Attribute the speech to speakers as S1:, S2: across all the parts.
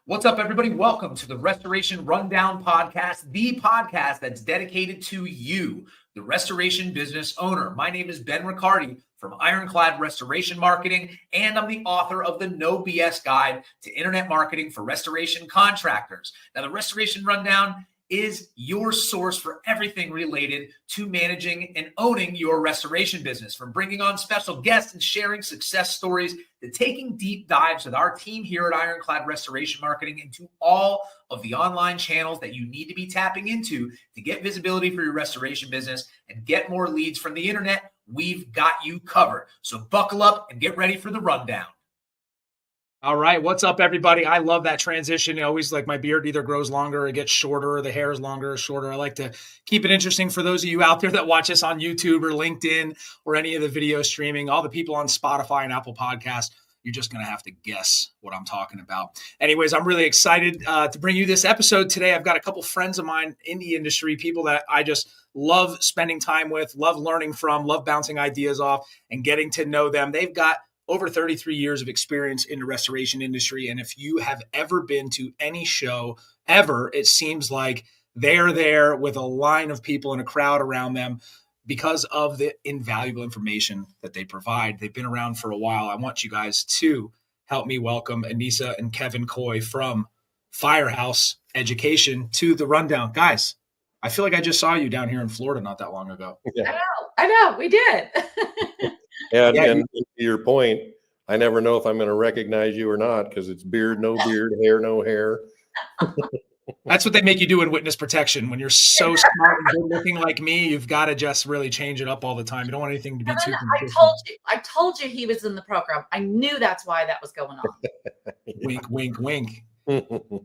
S1: What's up, everybody? Welcome to the Restoration Rundown Podcast, the podcast that's dedicated to you, the restoration business owner. My name is Ben Riccardi from Ironclad Restoration Marketing, and I'm the author of the No BS Guide to Internet Marketing for Restoration Contractors. Now, the Restoration Rundown is your source for everything related to managing and owning your restoration business, from bringing on special guests and sharing success stories to taking deep dives with our team here at Ironclad Restoration Marketing into all of the online channels that you need to be tapping into to get visibility for your restoration business and get more leads from the internet. We've got you covered. So buckle up and get ready for the rundown. All right. What's up, everybody? I love that transition. I always like my beard either grows longer or it gets shorter, or the hair is longer or shorter. I like to keep it interesting for those of you out there that watch us on YouTube or LinkedIn or any of the video streaming, all the people on Spotify and Apple Podcasts. You're just going to have to guess what I'm talking about. Anyways, I'm really excited to bring you this episode today. I've got a couple friends of mine in the industry, people that I just love spending time with, love learning from, love bouncing ideas off and getting to know them. They've got over 33 years of experience in the restoration industry. And if you have ever been to any show ever, it seems like they're there with a line of people and a crowd around them because of the invaluable information that they provide. They've been around for a while. I want you guys to help me welcome Annissa and Kevin Coy from Firehouse Education to the Rundown. Guys, I feel like I just saw you down here in Florida not that long ago.
S2: Yeah. I know, we did.
S3: And to your point, I never know if I'm going to recognize you or not because it's beard, no beard, hair, no hair.
S1: That's what they make you do in witness protection. When you're so smart and good looking like me, you've got to just really change it up all the time. You don't want anything to be too consistent.
S2: I told you he was in the program. I knew that's why that was going on.
S1: Wink, wink, wink.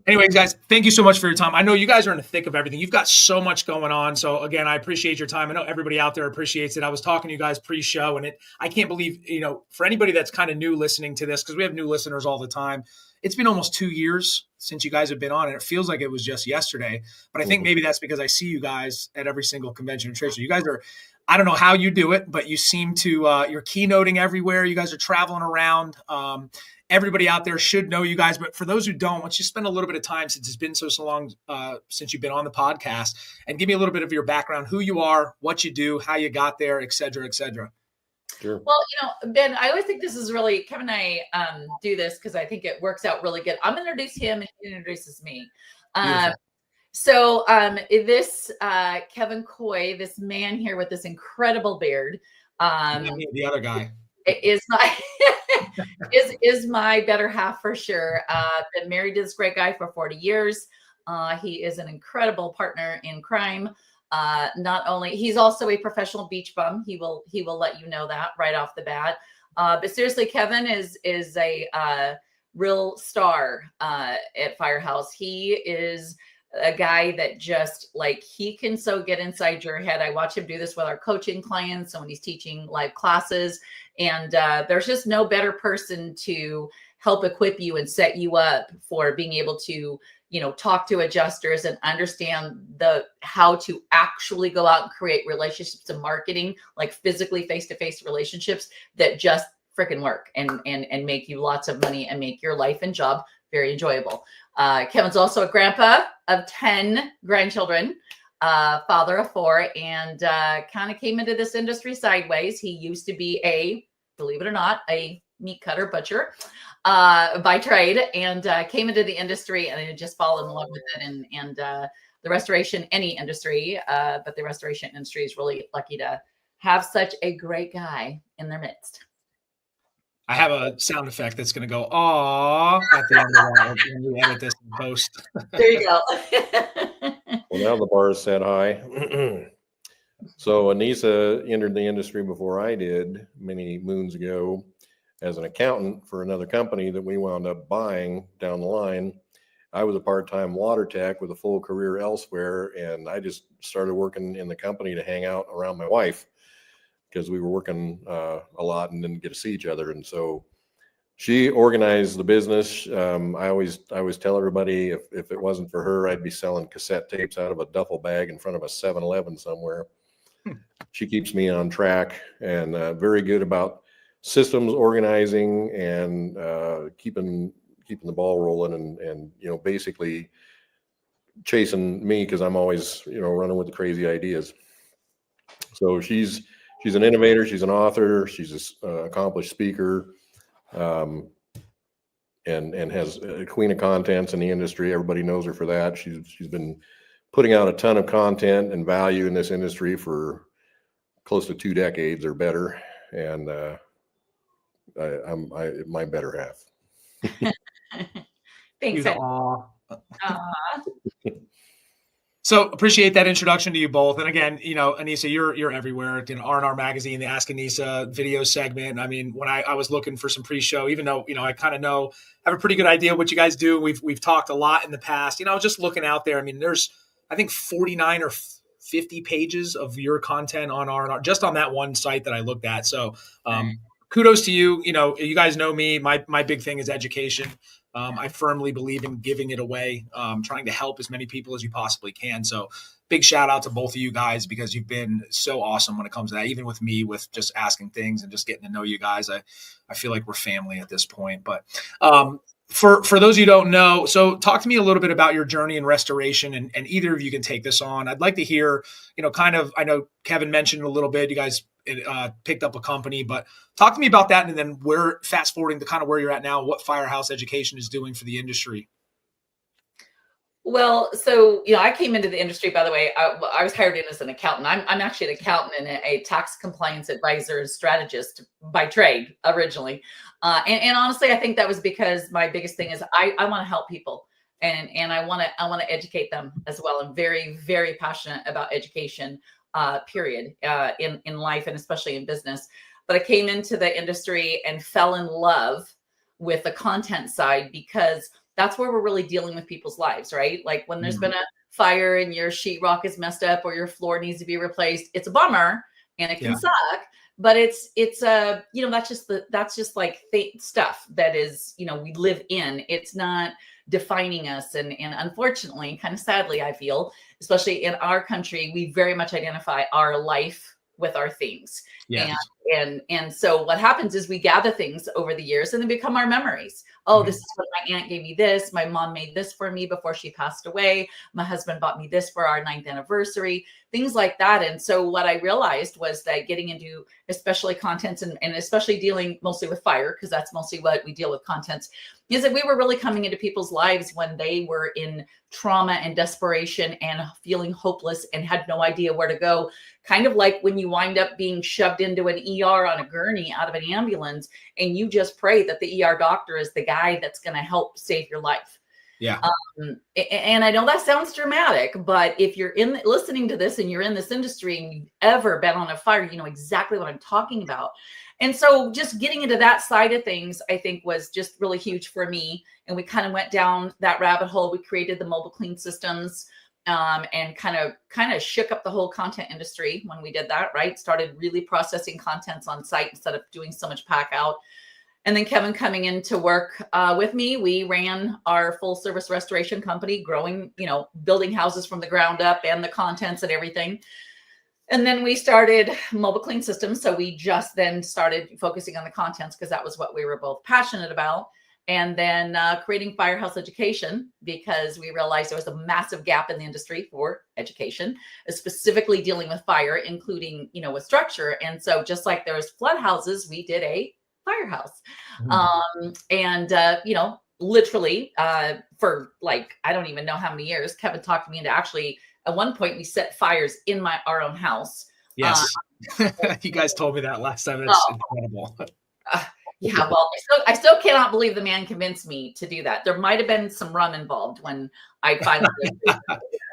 S1: Anyways, guys, thank you so much for your time. I know you guys are in the thick of everything. You've got so much going on. So again, I appreciate your time. I know everybody out there appreciates it. I was talking to you guys pre-show, and I can't believe, for anybody that's kind of new listening to this, because we have new listeners all the time. It's been almost 2 years since you guys have been on, and it feels like it was just yesterday. But I think maybe that's because I see you guys at every single convention and trade show. You guys are, I don't know how you do it, but you seem to, you're keynoting everywhere. You guys are traveling around. Everybody out there should know you guys. But for those who don't, once you spend a little bit of time, since it's been so long since you've been on the podcast, and give me a little bit of your background, who you are, what you do, how you got there, et cetera, et cetera.
S3: Sure.
S2: Well, Ben, I always think this is really, Kevin and I do this because I think it works out really good. I'm going to introduce him and he introduces me. This Kevin Coy, this man here with this incredible beard.
S1: The other guy.
S2: Is my is my better half for sure. Been married to this great guy for 40 years. He is an incredible partner in crime. Not only, he's also a professional beach bum. He will let you know that right off the bat. But seriously, Kevin is a real star at Firehouse. He is a guy that just he can so get inside your head. I watch him do this with our coaching clients and when he's teaching live classes. And there's just no better person to help equip you and set you up for being able to, talk to adjusters and understand how to actually go out and create relationships and marketing, like physically face-to-face relationships that just freaking work and make you lots of money and make your life and job very enjoyable. Kevin's also a grandpa of 10 grandchildren, father of 4, and kind of came into this industry sideways. He used to be believe it or not, a meat cutter butcher by trade, and came into the industry and just fallen in love with it. And the restoration, any industry, but the restoration industry is really lucky to have such a great guy in their midst.
S1: I have a sound effect that's going to go, "Aw," at the end of that when we edit this in post.
S2: There you go.
S3: Well, now the bar is set high. So Annissa entered the industry before I did many moons ago as an accountant for another company that we wound up buying down the line. I was a part-time water tech with a full career elsewhere, and I just started working in the company to hang out around my wife because we were working a lot and didn't get to see each other. And so she organized the business. I always tell everybody if it wasn't for her, I'd be selling cassette tapes out of a duffel bag in front of a 7-Eleven somewhere. She keeps me on track and very good about systems organizing and keeping keeping the ball rolling and basically chasing me because I'm always running with the crazy ideas. So she's an innovator, she's an author, she's an accomplished speaker, and has a queen of contents in the industry. Everybody knows her for that. She's been putting out a ton of content and value in this industry for close to 2 decades or better, and I'm my better half.
S2: Thanks.
S1: So appreciate that introduction to you both. And again, Annissa, you're everywhere. R&R Magazine, the Ask Annissa video segment. I mean, when I was looking for some pre-show, even though I kind of have a pretty good idea what you guys do. We've talked a lot in the past. Just looking out there. I mean, there's I think 49 or 50 pages of your content on R&R just on that one site that I looked at. So kudos to you. You guys know me. My big thing is education. I firmly believe in giving it away, trying to help as many people as you possibly can. So big shout out to both of you guys because you've been so awesome when it comes to that. Even with me, with just asking things and just getting to know you guys, I feel like we're family at this point. But for those of you who don't know, so talk to me a little bit about your journey in restoration, and either of you can take this on. I'd like to hear, I know Kevin mentioned a little bit, you guys picked up a company, but talk to me about that. And then we're fast forwarding to kind of where you're at now, what Firehouse Education is doing for the industry.
S2: Well, so, I came into the industry, by the way, I was hired in as an accountant. I'm actually an accountant and a tax compliance advisor and strategist by trade originally. And honestly, I think that was because my biggest thing is I want to help people and I want to educate them as well. I'm very, very passionate about education, period, in life and especially in business. But I came into the industry and fell in love with the content side because that's where we're really dealing with people's lives, right? Like when there's been a fire and your sheetrock is messed up or your floor needs to be replaced, it's a bummer and it can suck, but it's that's just like stuff that is, we live in. It's not defining us. And unfortunately, kind of sadly, I feel, especially in our country, we very much identify our life with our things. Yes. And so what happens is we gather things over the years and they become our memories. Oh, this is what my aunt gave me this. My mom made this for me before she passed away. My husband bought me this for our 9th anniversary, things like that. And so what I realized was that getting into especially contents and especially dealing mostly with fire, because that's mostly what we deal with contents, is that we were really coming into people's lives when they were in trauma and desperation and feeling hopeless and had no idea where to go. Kind of like when you wind up being shoved into an ER on a gurney out of an ambulance and you just pray that the ER doctor is the guy that's going to help save your life.
S1: Yeah.
S2: And I know that sounds dramatic, but if you're listening to this and you're in this industry and you've ever been on a fire, you know exactly what I'm talking about. And so just getting into that side of things, I think was just really huge for me. And we kind of went down that rabbit hole. We created the mobile clean systems and kind of shook up the whole content industry when we did that, right? Started really processing contents on site instead of doing so much pack out. And then Kevin coming in to work with me, we ran our full service restoration company, growing, building houses from the ground up and the contents and everything. And then we started mobile clean systems. So we just then started focusing on the contents because that was what we were both passionate about. And then creating Firehouse Education because we realized there was a massive gap in the industry for education, specifically dealing with fire, including, with structure. And so just like there's flood houses, we did a firehouse. Literally for like, I don't even know how many years, Kevin talked me into actually, at one point we set fires in our own house.
S1: Yes. You guys told me that last time. It's incredible.
S2: Yeah, well, I still cannot believe the man convinced me to do that. There might have been some rum involved when I finally did.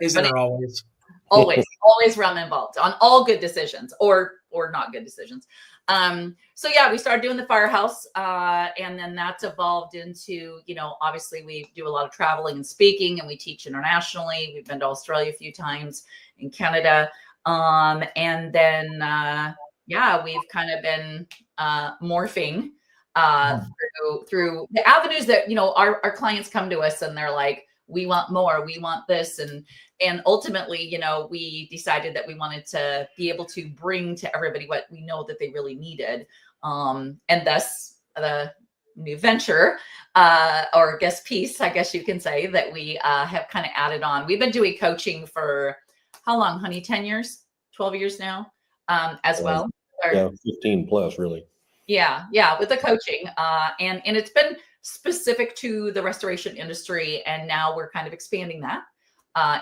S1: Isn't there always?
S2: Always rum involved on all good decisions or not good decisions. So yeah, we started doing the firehouse, and then that's evolved into, obviously we do a lot of traveling and speaking, and we teach internationally. We've been to Australia a few times, in Canada, and then we've kind of been morphing through the avenues that our clients come to us and they're like, we want more, we want this, and ultimately, we decided that we wanted to be able to bring to everybody what we know that they really needed, and thus the new venture or guest piece, I guess you can say, that we have kind of added on. We've been doing coaching for how long, honey? 10 years, 12 years now, as well.
S3: Yeah, 15 plus, really.
S2: Yeah, with the coaching. And it's been specific to the restoration industry. And now we're kind of expanding that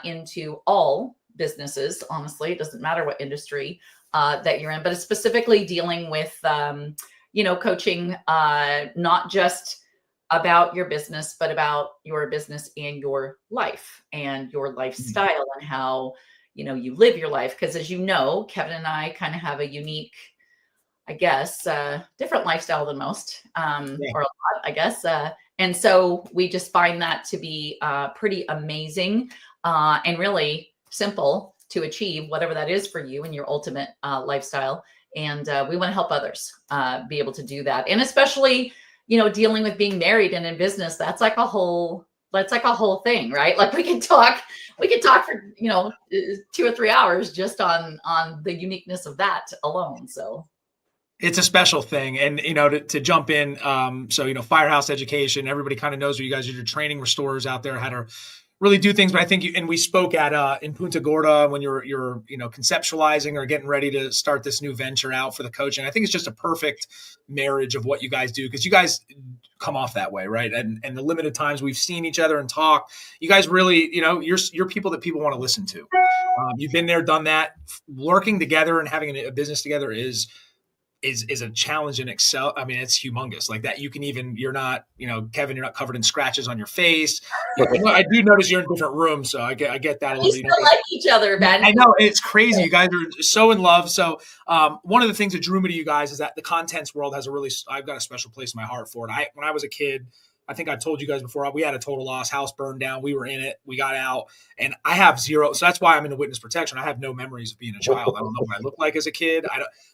S2: into all businesses. Honestly, it doesn't matter what industry that you're in, but it's specifically dealing with, coaching, not just about your business, but about your business and your life and your lifestyle and how, you live your life. Because as you know, Kevin and I kind of have a unique, I guess, different lifestyle than most, or a lot, I guess. And so we just find that to be pretty amazing and really simple to achieve, whatever that is for you and your ultimate lifestyle. And we want to help others be able to do that. And especially, dealing with being married and in business, that's like a whole thing, right? Like we could talk for, 2 or 3 hours just on the uniqueness of that alone. So
S1: it's a special thing. And, to jump in, Firehouse Education, everybody kind of knows what you guys are. Your training restorers out there, how to really do things. But I think we spoke at in Punta Gorda when you're conceptualizing or getting ready to start this new venture out for the coaching. I think it's just a perfect marriage of what you guys do, because you guys come off that way, right? And the limited times we've seen each other and talk, you guys really, you're people that people want to listen to. You've been there, done that. Working together and having a business together is a challenge in Excel. I mean, it's humongous like that. You're not, Kevin, you're not covered in scratches on your face. I do notice you're in different rooms. So I get that.
S2: We still like each other, man.
S1: I know, it's crazy. You guys are so in love. So one of the things that drew me to you guys is that the contents world I've got a special place in my heart for it. When I was a kid, I think I told you guys before, we had a total loss, house burned down. We were in it. We got out, and I have zero. So that's why I'm in witness protection. I have no memories of being a child. I don't know what I looked like as a kid.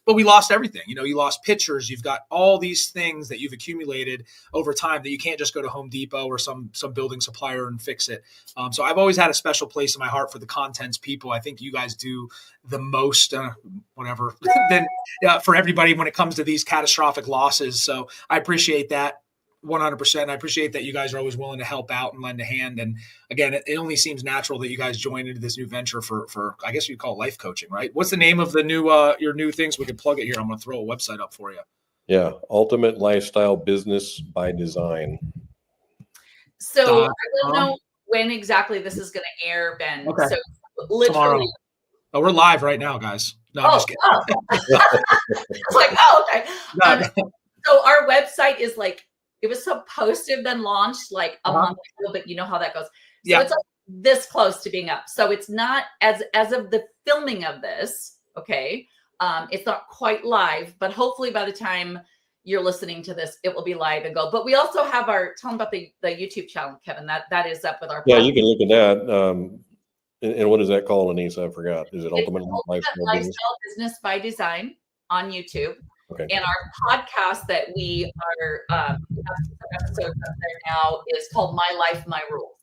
S1: But we lost everything. You lost pictures. You've got all these things that you've accumulated over time that you can't just go to Home Depot or some building supplier and fix it. So I've always had a special place in my heart for the contents people. I think you guys do the most, for everybody when it comes to these catastrophic losses. So I appreciate that. 100%. I appreciate that you guys are always willing to help out and lend a hand. And again, it only seems natural that you guys join into this new venture for I guess you'd call it life coaching, right? What's the name of the new your new things? We can plug it here. I'm going to throw a website up for you.
S3: Yeah, Ultimate Lifestyle Business by Design.
S2: So I don't know when exactly this is going to air, Ben.
S1: Okay.
S2: So literally. Tomorrow.
S1: Oh, we're live right now, guys. No, I'm just kidding.
S2: It's like, okay. So our website is it was supposed to have been launched like a month ago, but you know how that goes. So it's like this close to being up. So it's not as of the filming of this. Okay. It's not quite live, but hopefully by the time you're listening to this, it will be live and go. But we also have tell them about the YouTube channel, Kevin, that is up with our.
S3: Yeah, you can look at that. And what is that called, Annissa? I forgot. Is it Ultimate
S2: Lifestyle Business by Design on YouTube?
S3: Okay.
S2: And our podcast that we are episodes up there now is called My Life, My Rules.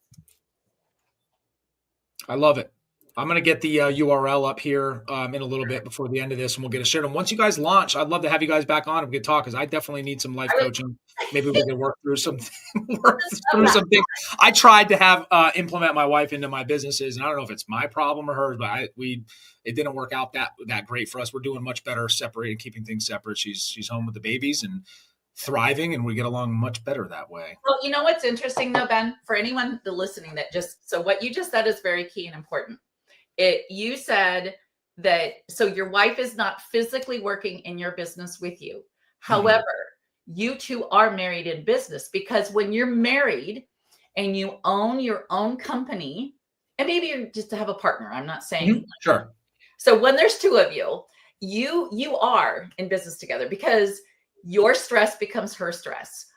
S1: I love it. I'm going to get the URL up here in a little bit before the end of this, and we'll get it shared. And once you guys launch, I'd love to have you guys back on and we could talk, because I definitely need some life coaching. Maybe we can work through some things. I tried to implement my wife into my businesses, and I don't know if it's my problem or hers, but it didn't work out that great for us. We're doing much better separating, keeping things separate. She's home with the babies and thriving, and we get along much better that way.
S2: Well, you know what's interesting though, Ben, for anyone listening, so what you just said is very key and important. You said that, so your wife is not physically working in your business with you. However, you two are married in business, because when you're married and you own your own company, and maybe you just have a partner, I'm not saying.
S1: Sure.
S2: So when there's two of you, you are in business together, because your stress becomes her stress.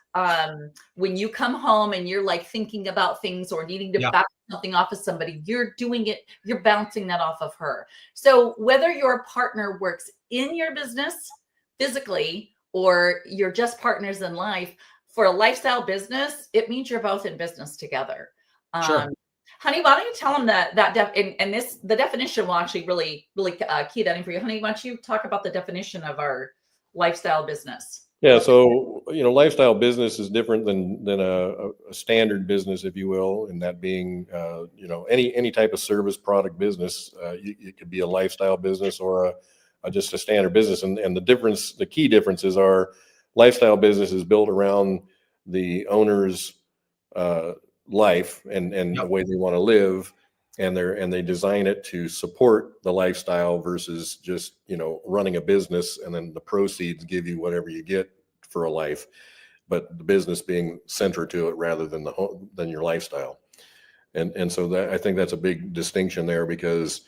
S2: When you come home and you're thinking about things or needing to bounce something off of somebody, you're bouncing that off of her. So whether your partner works in your business physically or you're just partners in life, for a lifestyle business, it means you're both in business together.
S1: Sure.
S2: Honey, why don't you tell them the definition will actually really key that in for you. Honey, why don't you talk about the definition of our lifestyle business?
S3: Yeah, so lifestyle business is different than a standard business, if you will, and that being any type of service product business. It could be a lifestyle business or just a standard business, and the key differences are lifestyle business is built around the owner's life and the way they want to live, and they design it to support the lifestyle versus just running a business and then the proceeds give you whatever you get for a life, but the business being central to it rather than than your lifestyle. And so that I think that's a big distinction there, because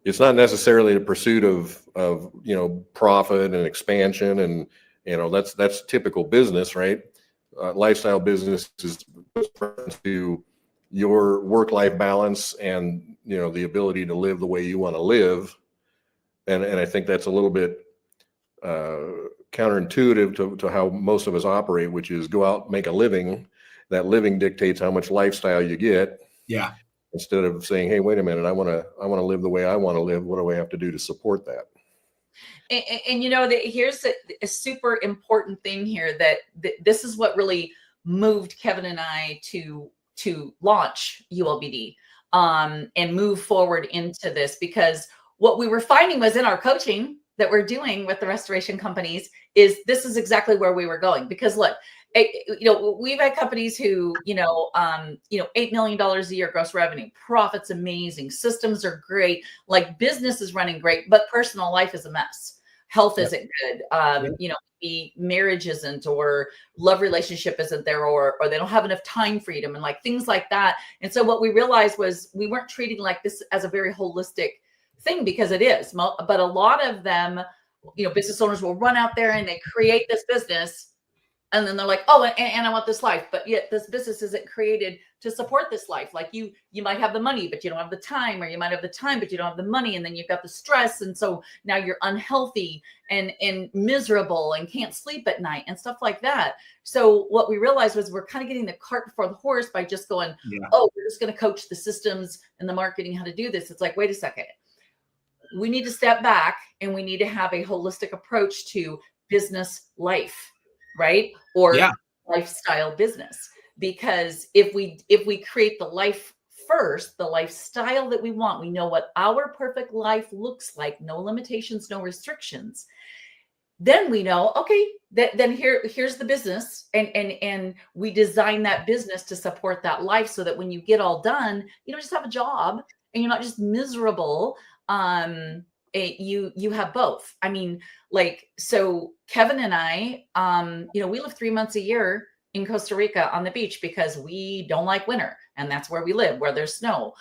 S3: it's not necessarily the pursuit of profit and expansion, and that's typical business, right? Lifestyle business is to your work-life balance and the ability to live the way you want to live, and I think that's a little bit counterintuitive to how most of us operate, which is go out, make a living. That living dictates how much lifestyle you get.
S1: Yeah.
S3: Instead of saying, hey, wait a minute, I want to live the way I want to live. What do I have to do to support that?
S2: And here's a super important thing here that this is what really moved Kevin and I to launch ULBD and move forward into this, because what we were finding was in our coaching that we're doing with the restoration companies is this is exactly where we were going. Because look, we've had companies who, $8 million a year gross revenue, profits amazing, systems are great, like business is running great, but personal life is a mess. Health isn't good. Marriage isn't, or love relationship isn't there, or they don't have enough time freedom and like things like that. And so what we realized was we weren't treating like this as a very holistic thing, because it is, but a lot of them, business owners will run out there and they create this business. And then they're like, oh, and I want this life, but yet this business isn't created to support this life. Like you might have the money, but you don't have the time, or you might have the time, but you don't have the money. And then you've got the stress. And so now you're unhealthy and miserable and can't sleep at night and stuff like that. So what we realized was we're kind of getting the cart before the horse by just going, oh, we're just going to coach the systems and the marketing how to do this. It's like, wait a second. We need to step back and we need to have a holistic approach to business life. Right? Or lifestyle business. Because if we create the life first, the lifestyle that we want, we know what our perfect life looks like, no limitations, no restrictions. Then we know, okay, then here's the business, and we design that business to support that life, so that when you get all done, you don't just have a job and you're not just miserable. You have both. I mean, so Kevin and I, we live 3 months a year in Costa Rica on the beach because we don't like winter, and that's where we live, where there's snow,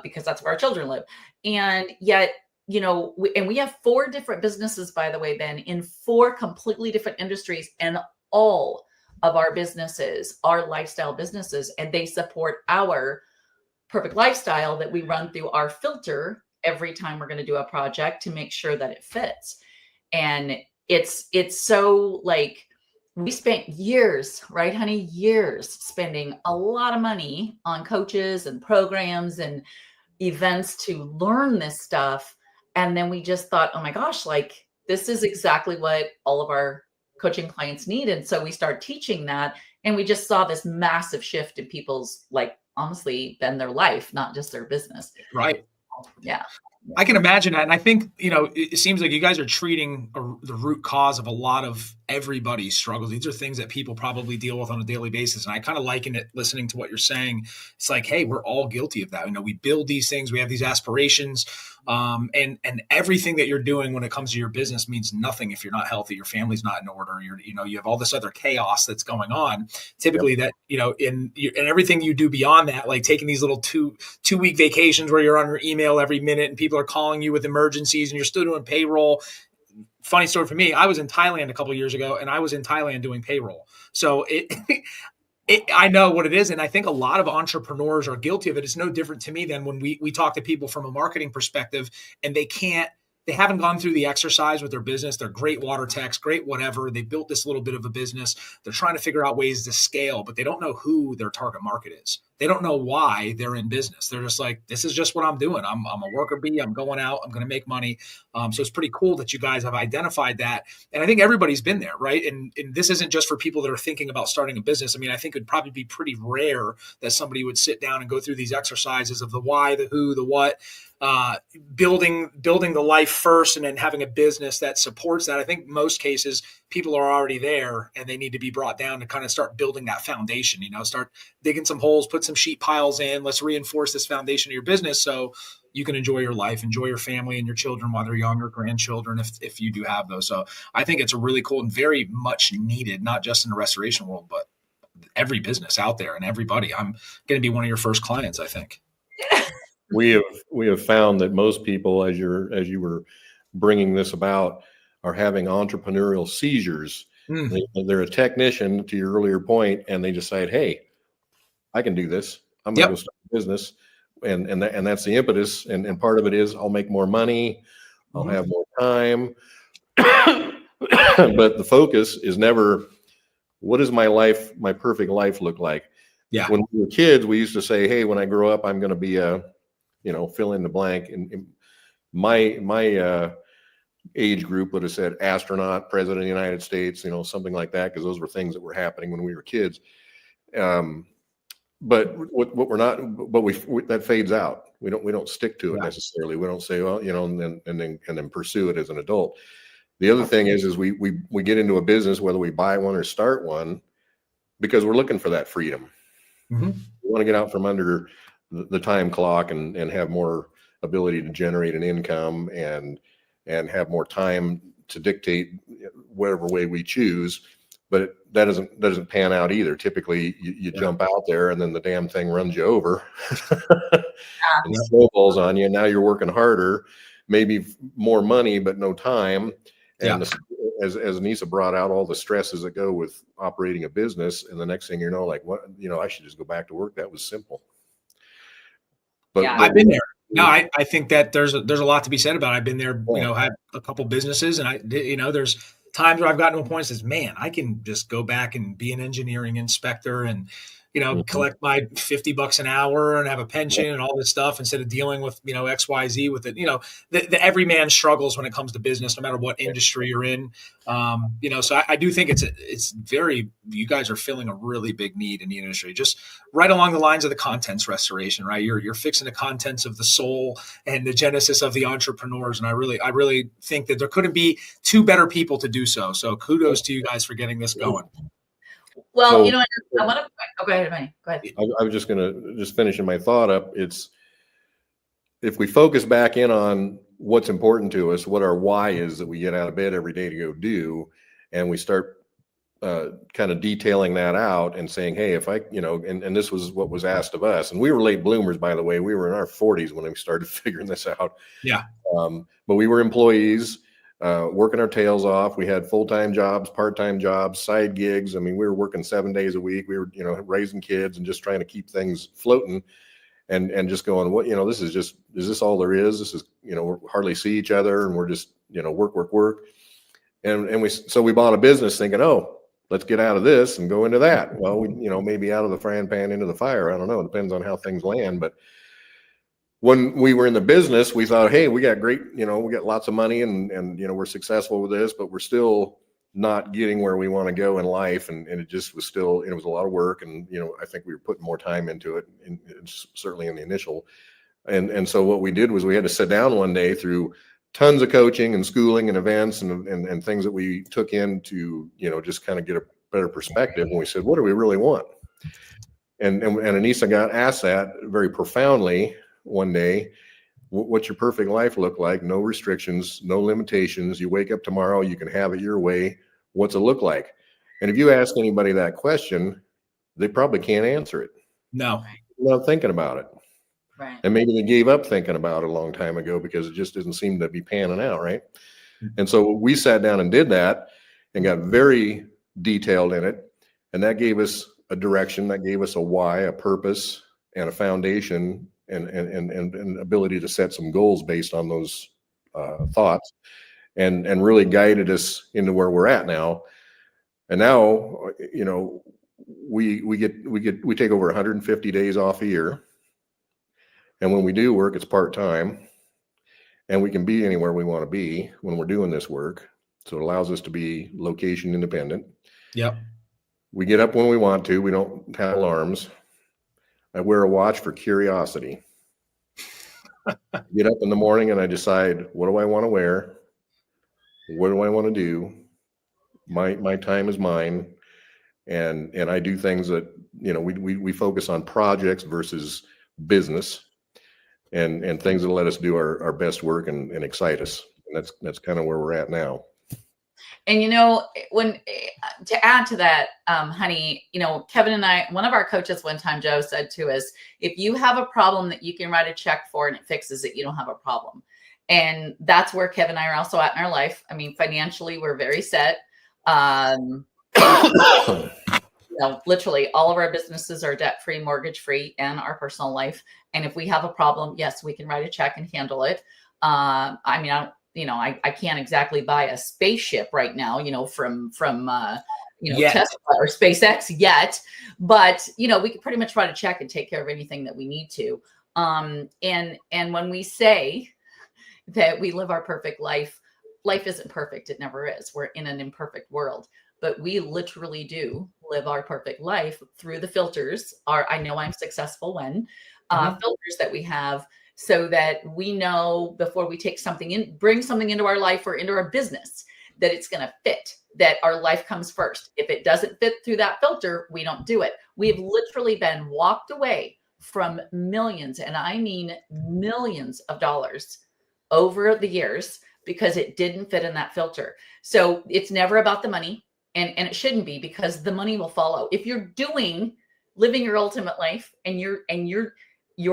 S2: because that's where our children live. And yet, we have 4 different businesses, by the way, Ben, in 4 completely different industries, and all of our businesses are lifestyle businesses, and they support our perfect lifestyle that we run through our filter every time we're going to do a project to make sure that it fits. And it's so like we spent years, right, honey? Years spending a lot of money on coaches and programs and events to learn this stuff. And then we just thought, oh my gosh, like this is exactly what all of our coaching clients need. And so we started teaching that, and we just saw this massive shift in people's, like, honestly, been their life, not just their business.
S1: Right.
S2: Yeah.
S1: I can imagine that. And I think, it seems like you guys are treating the root cause of a lot of everybody's struggles. These are things that people probably deal with on a daily basis. And I kind of liken it, listening to what you're saying. It's like, hey, we're all guilty of that. We build these things, we have these aspirations, and everything that you're doing when it comes to your business means nothing if you're not healthy, your family's not in order, you have all this other chaos that's going on. Typically that, in everything you do beyond that, like taking these little two-week vacations where you're on your email every minute and people are calling you with emergencies and you're still doing payroll. Funny story for me, I was in Thailand a couple of years ago, and I was in Thailand doing payroll. So I know what it is. And I think a lot of entrepreneurs are guilty of it. It's no different to me than when we talk to people from a marketing perspective, and they haven't gone through the exercise with their business. They're great water techs, great whatever. They built this little bit of a business. They're trying to figure out ways to scale, but they don't know who their target market is. they don't know why they're in business. They're just like, this is just what I'm doing. I'm a worker bee. I'm going out. I'm going to make money. So it's pretty cool that you guys have identified that. And I think everybody's been there, right? And this isn't just for people that are thinking about starting a business. I mean, I think it'd probably be pretty rare that somebody would sit down and go through these exercises of the why, the who, the what, building the life first, and then having a business that supports that. I think most cases people are already there and they need to be brought down to kind of start building that foundation, start digging some holes, put some sheet piles in. Let's reinforce this foundation of your business so you can enjoy your life, enjoy your family and your children while they're younger, grandchildren, if you do have those. So I think it's a really cool and very much needed, not just in the restoration world, but every business out there and everybody. I'm going to be one of your first clients, I think.
S3: We have found that most people, as you were bringing this about, are having entrepreneurial seizures. They're a technician, to your earlier point, and they decide, hey, I can do this. I'm going to go start a business, and that's the impetus. And part of it is I'll make more money, I'll have more time, but the focus is never, what does my perfect life look like?
S1: Yeah.
S3: When we were kids, we used to say, hey, when I grow up, I'm going to be a fill in the blank. And my age group would have said astronaut, president of the United States, something like that, because those were things that were happening when we were kids. But what we're not, but we that fades out. We don't stick to it necessarily. We don't say, well, and then pursue it as an adult. The other thing is we get into a business, whether we buy one or start one, because we're looking for that freedom. We want to get out from under the time clock and have more ability to generate an income and have more time to dictate whatever way we choose. But that doesn't pan out either. Typically you jump out there and then the damn thing runs you over and snowballs on you. And now you're working harder, maybe more money, but no time. And as Annissa brought out, all the stresses that go with operating a business. And the next thing like, what, I should just go back to work. That was simple. But
S1: I've been there. No, I think that there's a lot to be said about it. I've been there, had a couple businesses, and there's times where I've gotten to a point that says, man, I can just go back and be an engineering inspector and, collect my $50 an hour and have a pension and all this stuff instead of dealing with, XYZ with it. The every man struggles when it comes to business, no matter what industry you're in. So I do think it's very, you guys are filling a really big need in the industry, just right along the lines of the contents restoration, right? You're fixing the contents of the soul and the genesis of the entrepreneurs. And I really think that there couldn't be two better people to do so. So kudos to you guys for getting this going.
S2: Well, I want to go ahead, Manny. Go ahead.
S3: I was just going to finishing my thought up. It's, if we focus back in on what's important to us, what our why is that we get out of bed every day to go do, and we start kind of detailing that out and saying, hey, if I, and this was what was asked of us, and we were late bloomers, by the way. We were in our 40s when we started figuring this out.
S1: Yeah.
S3: But we were employees, working our tails off. We had full-time jobs, part-time jobs, side gigs. I mean, we were working 7 days a week. We were, raising kids and just trying to keep things floating and just going, what, is this all there is? This is, we hardly see each other and we're just, work. And so we bought a business thinking, oh, let's get out of this and go into that. Well, we, maybe out of the frying pan into the fire. I don't know. It depends on how things land. But when we were in the business, we thought, hey, we got great, we got lots of money and we're successful with this, but we're still not getting where we want to go in life. And it just was still, it was a lot of work. And, I think we were putting more time into it, and certainly in the initial. And so what we did was we had to sit down one day through tons of coaching and schooling and events and things that we took in to, just kind of get a better perspective. And we said, what do we really want? And Annissa got asked that very profoundly one day. What's your perfect life look like? No restrictions, no limitations. You wake up tomorrow, you can have it your way. What's it look like? And if you ask anybody that question, they probably can't answer it.
S1: No.
S3: Without thinking about it.
S2: Right.
S3: And maybe they gave up thinking about it a long time ago because it just doesn't seem to be panning out, right? And so we sat down and did that and got very detailed in it. And that gave us a direction, that gave us a why, a purpose, and a foundation and ability to set some goals based on those thoughts and really guided us into where we're at now. And now, we take over 150 days off a year. And when we do work, it's part-time, and we can be anywhere we want to be when we're doing this work. So it allows us to be location independent.
S1: Yep.
S3: We get up when we want to. We don't have alarms. I wear a watch for curiosity. Get up in the morning and I decide, what do I want to wear? What do I want to do? My time is mine. And I do things that, we focus on projects versus business and things that let us do our best work and excite us. And that's kind of where we're at now.
S2: And, when to add to that, honey, Kevin and I, one of our coaches one time, Joe, said to us, if you have a problem that you can write a check for and it fixes it, you don't have a problem. And that's where Kevin and I are also at in our life. I mean, financially, we're very set. Literally all of our businesses are debt-free, mortgage-free, and our personal life. And if we have a problem, yes, we can write a check and handle it. I can't exactly buy a spaceship right now, from Tesla or SpaceX yet, but we can pretty much write a check and take care of anything that we need to. And when we say that we live our perfect life, life isn't perfect. It never is. We're in an imperfect world, but we literally do live our perfect life through the filters. I know I'm successful when filters that we have, so that we know before we take something in, bring something into our life or into our business, that it's going to fit, that our life comes first. If it doesn't fit through that filter, we don't do it. We've literally been walked away from millions, and I mean millions of dollars over the years because it didn't fit in that filter. So it's never about the money, and it shouldn't be, because the money will follow. If you're living your ultimate life and your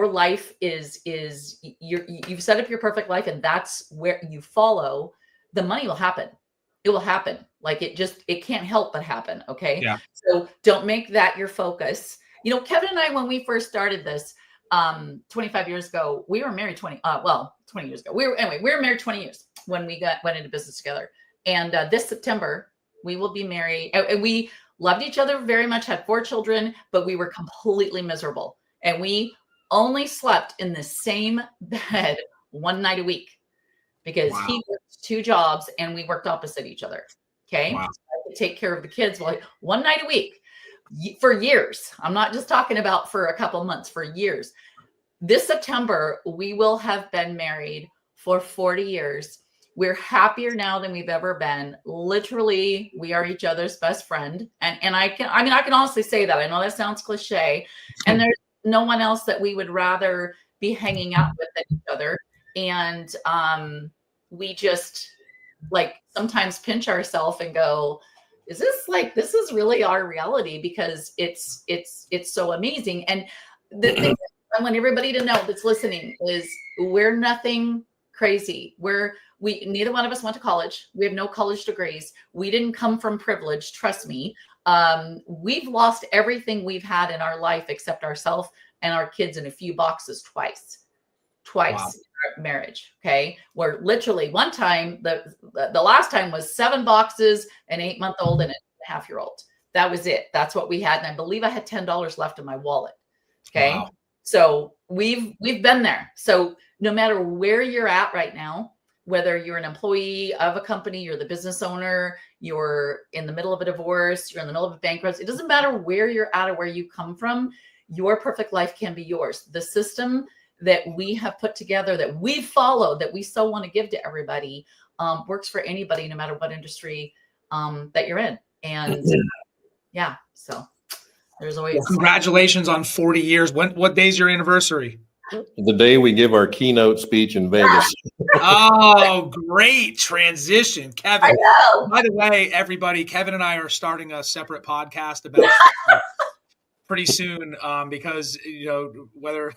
S2: life is you've set up your perfect life and that's where you follow, the money will happen. It will happen. Like it can't help but happen. Okay.
S1: Yeah.
S2: So don't make that your focus. Kevin and I, when we first started this, 25 years ago, we were married 20 years ago. We were married 20 years when we went into business together. And this September we will be married. And we loved each other very much, had 4 children, but we were completely miserable. And we only slept in the same bed one night a week because he worked 2 jobs and we worked opposite each other. Okay.
S1: Wow.
S2: So I could take care of the kids one night a week for years. I'm not just talking about for a couple months, for years. This September, we will have been married for 40 years. We're happier now than we've ever been. Literally, we are each other's best friend. And I can honestly say that. I know that sounds cliche. And there's no one else that we would rather be hanging out with than each other. And we just sometimes pinch ourselves and go, is this is really our reality? Because it's so amazing. And the thing I want everybody to know that's listening is we're nothing crazy. Neither one of us went to college. We have no college degrees. We didn't come from privilege. Trust me. We've lost everything we've had in our life except ourselves and our kids in a few boxes twice wow. In our marriage. Okay. Where literally one time, the last time was 7 boxes, an 8-month-old and a 1.5-year-old. That was it. That's what we had. And I believe I had $10 left in my wallet. Okay. Wow. So we've been there. So no matter where you're at right now, whether you're an employee of a company, you're the business owner, you're in the middle of a divorce, you're in the middle of a bankruptcy, it doesn't matter where you're at or where you come from, your perfect life can be yours. The system that we have put together, that we've followed, that we so want to give to everybody, works for anybody, no matter what industry that you're in. And yeah, so there's always...
S1: Well, congratulations on 40 years. What day's your anniversary?
S3: The day we give our keynote speech in Vegas.
S1: Oh, great transition, Kevin.
S2: I know.
S1: By the way, everybody, Kevin and I are starting a separate podcast about pretty soon because, whether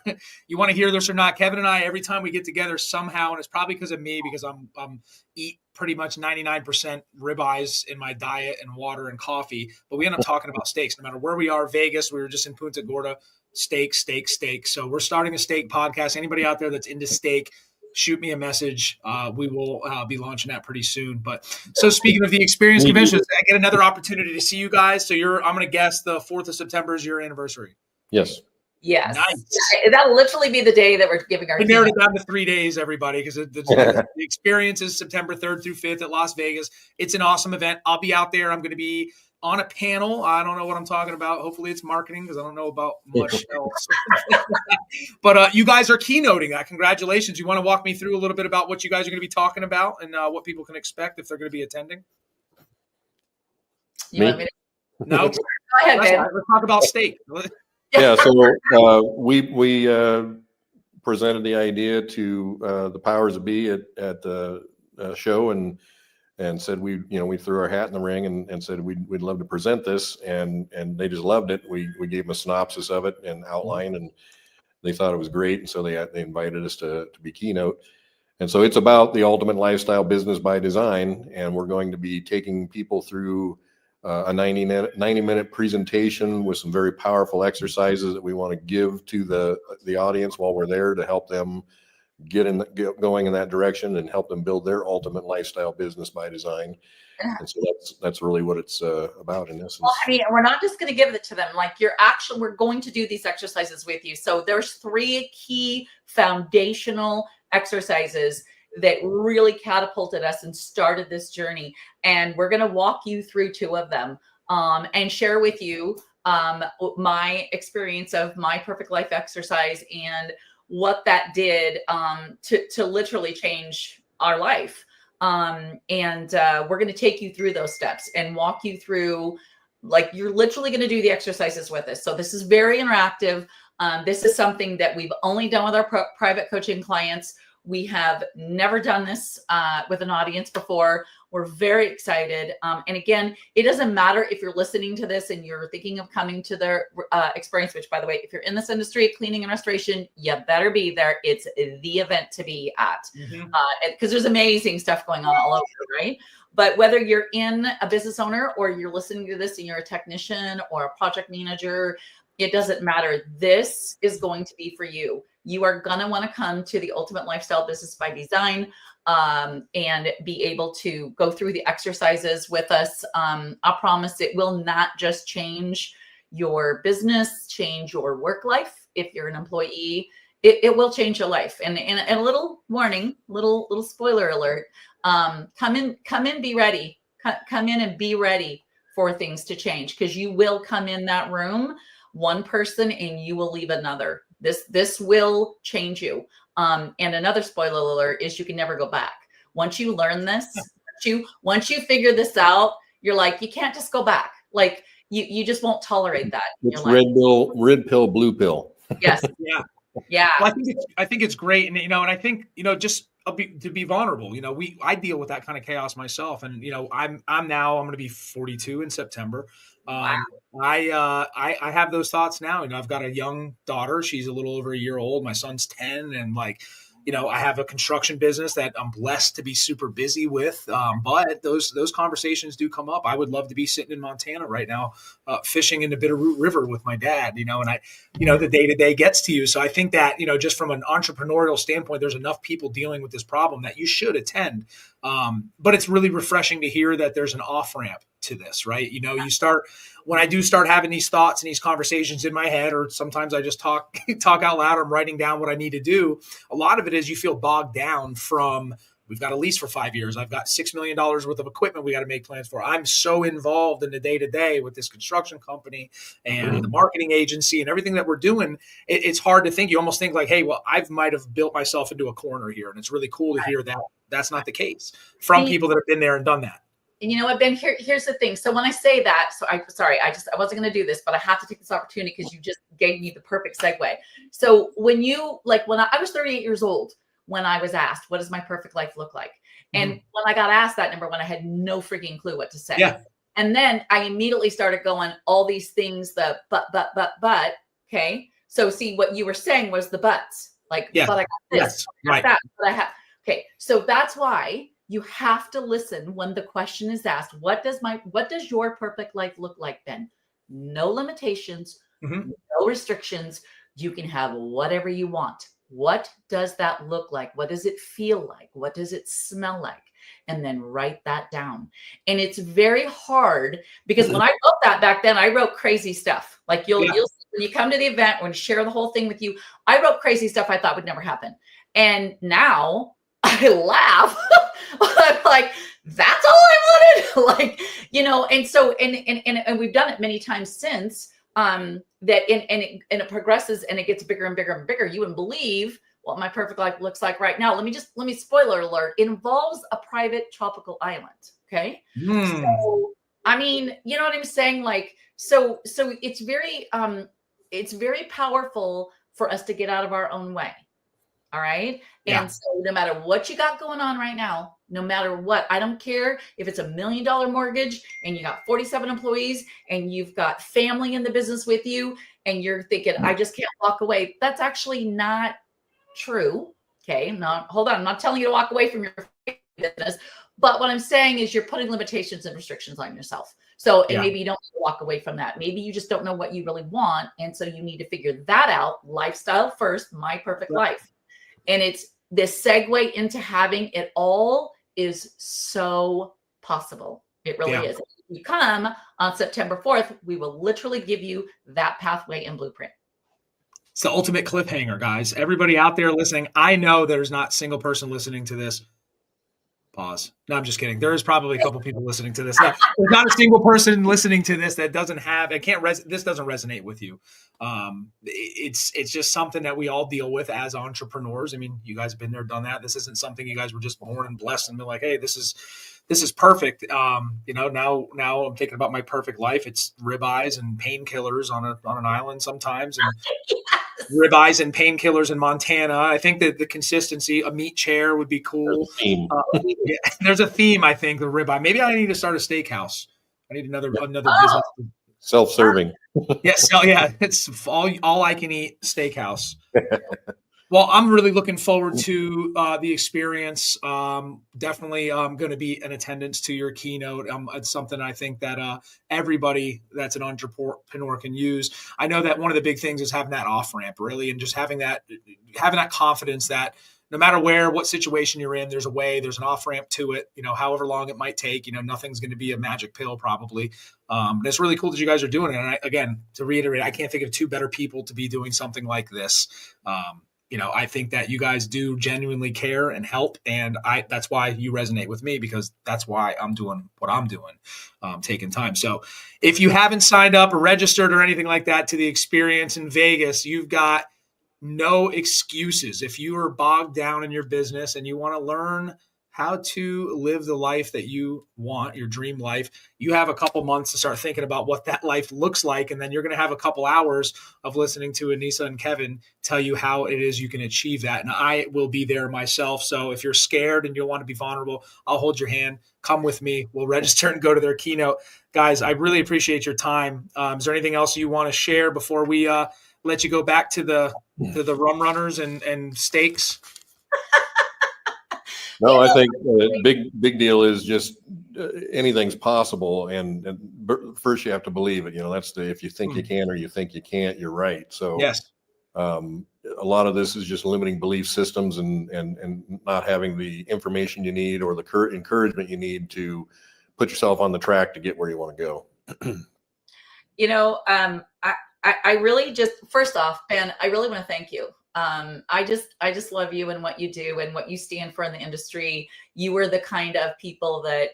S1: you want to hear this or not, Kevin and I, every time we get together somehow, and it's probably because of me, because I'm eat pretty much 99% ribeyes in my diet and water and coffee, but we end up talking about steaks. No matter where we are, Vegas, we were just in Punta Gorda, steak. So we're starting a steak podcast. Anybody out there that's into steak, shoot me a message. We will be launching that pretty soon. But so speaking of the experience conventions, I get another opportunity to see you guys. So I'm going to guess the 4th of September is your anniversary.
S3: Yes.
S2: Yes.
S1: Nice.
S2: That'll literally be the day that we're giving our
S1: We narrowed it down to 3 days, everybody, because the experience is September 3rd through 5th at Las Vegas. It's an awesome event. I'll be out there. I'm going to be on a panel. I don't know what I'm talking about. Hopefully it's marketing because I don't know about much else. But you guys are keynoting that. Congratulations. You want to walk me through a little bit about what you guys are going to be talking about and what people can expect if they're going to be attending?
S2: You want me to?
S1: No?
S2: Go ahead, Ben.
S1: Let's talk about steak.
S3: Yeah, so we presented the idea to the powers that be at the show and said we threw our hat in the ring and said we'd love to present this, and they just loved it. We gave them a synopsis of it and outline, and they thought it was great, and so they invited us to be keynote. And so it's about the ultimate lifestyle business by design, and we're going to be taking people through a 90-minute presentation with some very powerful exercises that we want to give to the audience while we're there to help them get going in that direction and help them build their ultimate lifestyle business by design. And so that's really what it's about in essence.
S2: Well, I mean, we're not just going to give it to them. Like we're going to do these exercises with you. So there's 3 key foundational exercises that really catapulted us and started this journey. And we're going to walk you through 2 of them and share with you my experience of my perfect life exercise and what that did to literally change our life. And we're going to take you through those steps and walk you through, like, you're literally going to do the exercises with us. So this is very interactive. This is something that we've only done with our private coaching clients. We have never done this with an audience before. We're very excited. And again, it doesn't matter if you're listening to this and you're thinking of coming to their experience, which, by the way, if you're in this industry, cleaning and restoration, you better be there. It's the event to be at because there's amazing stuff going on all over, right? But whether you're in a business owner or you're listening to this and you're a technician or a project manager, it doesn't matter. This is going to be for you. You are going to want to come to the Ultimate Lifestyle Business by Design and be able to go through the exercises with us. I promise it will not just change your business, change your work life. If you're an employee, it will change your life. And a little warning, little spoiler alert, come in, be ready. Come in and be ready for things to change, because you will come in that room, one person, and you will leave another. This will change you. And another spoiler alert is you can never go back. Once you learn this, once you figure this out, you're like, you can't just go back. Like you just won't tolerate that.
S3: It's red pill, blue pill.
S2: Yes. Yeah.
S1: Well, I think it's great. And, and I think, just to be vulnerable, I deal with that kind of chaos myself. And, I'm going to be 42 in September.
S2: Wow.
S1: I have those thoughts now. I've got a young daughter. She's a little over a year old. My son's 10. And I have a construction business that I'm blessed to be super busy with. But those conversations do come up. I would love to be sitting in Montana right now, fishing in the Bitterroot River with my dad, and the day-to-day gets to you. So I think that, just from an entrepreneurial standpoint, there's enough people dealing with this problem that you should attend. But it's really refreshing to hear that there's an off-ramp to this, right? When I do start having these thoughts and these conversations in my head, or sometimes I just talk out loud, I'm writing down what I need to do. A lot of it is you feel bogged down from, we've got a lease for 5 years. I've got $6 million worth of equipment we got to make plans for. I'm so involved in the day-to-day with this construction company and the marketing agency and everything that we're doing. It's hard to think. You almost think like, hey, well, I might have built myself into a corner here. And it's really cool to hear that that's not the case from people that have been there and done that.
S2: And you know what, Ben, here's the thing. So when I say that, I wasn't going to do this, but I have to take this opportunity because you just gave me the perfect segue. So when I was 38 years old, when I was asked, what does my perfect life look like? And when I got asked that, number one, I had no freaking clue what to say. Yeah. And then I immediately started going all these things, but, okay. So see, what you were saying was the buts, but I got this,
S1: yes,
S2: right. That, but I have, okay. So that's why you have to listen when the question is asked, what does your perfect life look like, Ben? No limitations, no restrictions. You can have whatever you want. What does that look like? What does it feel like? What does it smell like? And then write that down. And it's very hard because when I wrote that back then, I wrote crazy stuff. Like you'll see when you come to the event, when I share the whole thing with you, I wrote crazy stuff I thought would never happen. And now I laugh. I'm like, that's all I wanted. Like, and so, and we've done it many times since, that it progresses and it gets bigger and bigger and bigger. You wouldn't believe what my perfect life looks like right now. Let me spoiler alert. It involves a private tropical island. Okay. So, I mean, you know what I'm saying? Like, so it's very powerful for us to get out of our own way. All right.
S1: Yeah.
S2: And so no matter what you got going on right now, no matter what, I don't care if it's $1 million mortgage and you got 47 employees and you've got family in the business with you and you're thinking, I just can't walk away. That's actually not true. Okay. Now, hold on. I'm not telling you to walk away from your business, but what I'm saying is you're putting limitations and restrictions on yourself. So, and maybe you don't walk away from that. Maybe you just don't know what you really want. And so you need to figure that out. Lifestyle first, my perfect life. And it's this segue into having it all is so possible. It really is. If you come on September 4th, we will literally give you that pathway and blueprint.
S1: It's the ultimate cliffhanger, guys. Everybody out there listening, I know there's not a single person listening to this. Pause. No, I'm just kidding. There is probably a couple people listening to this. No, there's not a single person listening to this that doesn't have, this doesn't resonate with you. It's just something that we all deal with as entrepreneurs. I mean, you guys have been there, done that. This isn't something you guys were just born and blessed and be like, hey, this is perfect. Now I'm thinking about my perfect life. It's ribeyes and painkillers on an island sometimes. And ribeyes and painkillers in Montana. I think that the consistency, a meat chair would be cool. There's a theme, I think, the ribeye. Maybe I need to start a steakhouse. I need another business.
S3: Self-serving.
S1: Yes. It's all I can eat steakhouse. Well, I'm really looking forward to the experience. Definitely going to be in attendance to your keynote. It's something I think that everybody that's an entrepreneur can use. I know that one of the big things is having that off-ramp, really, and just having that confidence that no matter what situation you're in, there's an off-ramp to it, however long it might take, nothing's going to be a magic pill probably. But it's really cool that you guys are doing it. And again, to reiterate, I can't think of two better people to be doing something like this. I think that you guys do genuinely care and help. And that's why you resonate with me, because that's why I'm doing what I'm doing, taking time. So if you haven't signed up or registered or anything like that to the experience in Vegas, you've got no excuses. If you are bogged down in your business and you want to learn how to live the life that you want, your dream life, you have a couple months to start thinking about what that life looks like. And then you're going to have a couple hours of listening to Annissa and Kevin tell you how it is you can achieve that. And I will be there myself. So if you're scared and you want to be vulnerable, I'll hold your hand. Come with me. We'll register and go to their keynote. Guys, I really appreciate your time. Is there anything else you want to share before we let you go back to the rum runners and steaks?
S3: No, I think big deal is just anything's possible, and first you have to believe it. That's if you think you can or you think you can't, you're right. So
S1: yes,
S3: a lot of this is just limiting belief systems and not having the information you need or the encouragement you need to put yourself on the track to get where you want to go.
S2: I really just, first off, Ben, I really want to thank you. I just love you and what you do and what you stand for in the industry. You are the kind of people that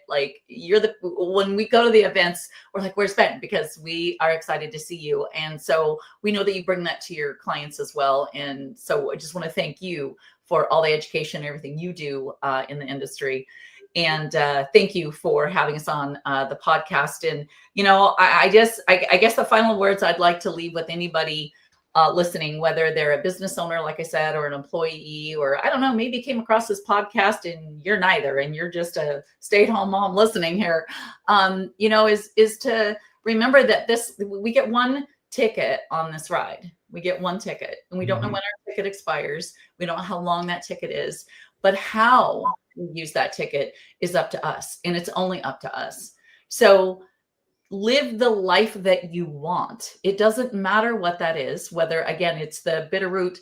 S2: when we go to the events, we're like, where's Ben? Because we are excited to see you. And so we know that you bring that to your clients as well. And so I just want to thank you for all the education and everything you do in the industry. And thank you for having us on the podcast. And, I guess the final words I'd like to leave with anybody listening, whether they're a business owner, like I said, or an employee, or I don't know, maybe came across this podcast and you're neither, and you're just a stay-at-home mom listening here, is to remember that we get one ticket on this ride. We get one ticket, and we don't know when our ticket expires. We don't know how long that ticket is, but how we use that ticket is up to us, and it's only up to us. So live the life that you want. It doesn't matter what that is, whether, again, it's the Bitterroot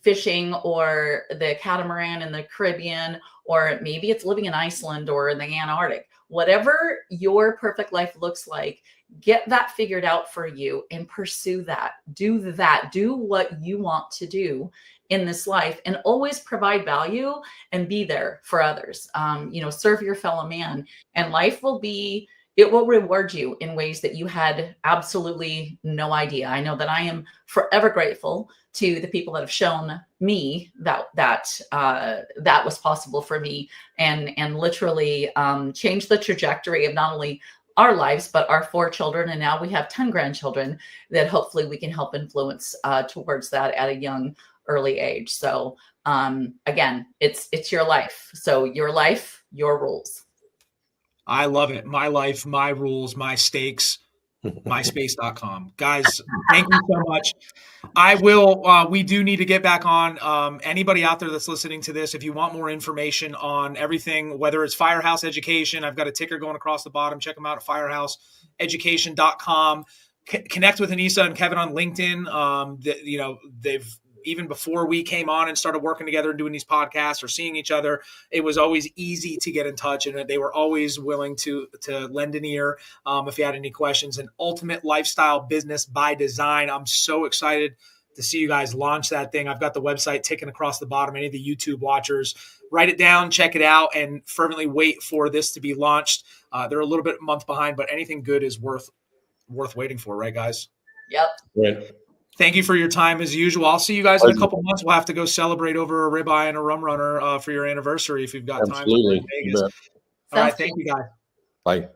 S2: fishing or the catamaran in the Caribbean, or maybe it's living in Iceland or in the Antarctic. Whatever your perfect life looks like, get that figured out for you and pursue that. Do that. Do what you want to do in this life, and always provide value and be there for others. Serve your fellow man, and life will reward you in ways that you had absolutely no idea. I know that I am forever grateful to the people that have shown me that was possible for me, and literally changed the trajectory of not only our lives, but our 4 children. And now we have 10 grandchildren that hopefully we can help influence towards that at a young, early age. So again, it's your life. So your life, your rules.
S1: I love it. My life, my rules, my stakes, myspace.com. Guys, thank you so much. We do need to get back on. Anybody out there that's listening to this, if you want more information on everything, whether it's Firehouse Education, I've got a ticker going across the bottom. Check them out at firehouseeducation.com. Connect with Annissa and Kevin on LinkedIn. They've, even before we came on and started working together and doing these podcasts or seeing each other, it was always easy to get in touch, and they were always willing to lend an ear if you had any questions. And Ultimate Lifestyle Business by Design. I'm so excited to see you guys launch that thing. I've got the website ticking across the bottom. Any of the YouTube watchers, write it down, check it out, and fervently wait for this to be launched. They're a little bit a month behind, but anything good is worth waiting for, right, guys?
S2: Yep.
S3: Right.
S1: Thank you for your time as usual. I'll see you guys in a couple months. We'll have to go celebrate over a ribeye and a rum runner for your anniversary if you've got time.
S3: Absolutely.
S1: In Vegas. All right. Thank you, guys.
S3: Bye.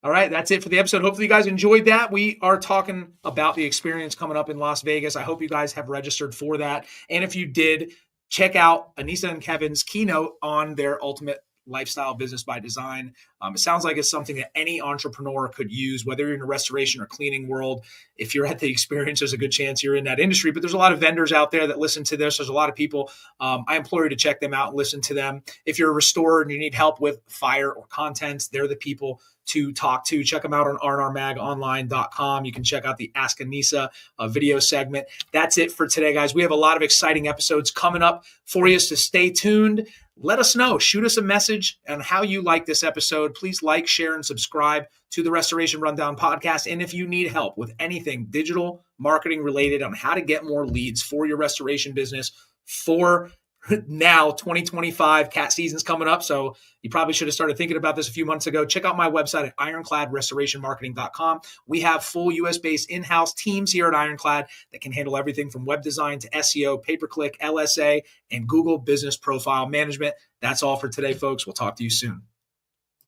S1: All right. That's it for the episode. Hopefully you guys enjoyed that. We are talking about the experience coming up in Las Vegas. I hope you guys have registered for that. And if you did, check out Annissa and Kevin's keynote on their Ultimate Lifestyle Business by Design. It sounds like it's something that any entrepreneur could use, whether you're in the restoration or cleaning world. If you're at the experience, there's a good chance you're in that industry, but there's a lot of vendors out there that listen to this. There's a lot of people. I implore you to check them out and listen to them. If you're a restorer and you need help with fire or contents, they're the people to talk to. Check them out on rnrmagonline.com. You can check out the Ask Annissa video segment. That's it for today, guys. We have a lot of exciting episodes coming up for you, so stay tuned. Let us know. Shoot us a message on how you like this episode. Please like, share, and subscribe to the Restoration Rundown podcast. And if you need help with anything digital marketing related on how to get more leads for your restoration business for now, 2025 cat season's coming up. So you probably should have started thinking about this a few months ago. Check out my website at ironcladrestorationmarketing.com. We have full US-based in-house teams here at Ironclad that can handle everything from web design to SEO, pay-per-click, LSA, and Google Business Profile Management. That's all for today, folks. We'll talk to you soon.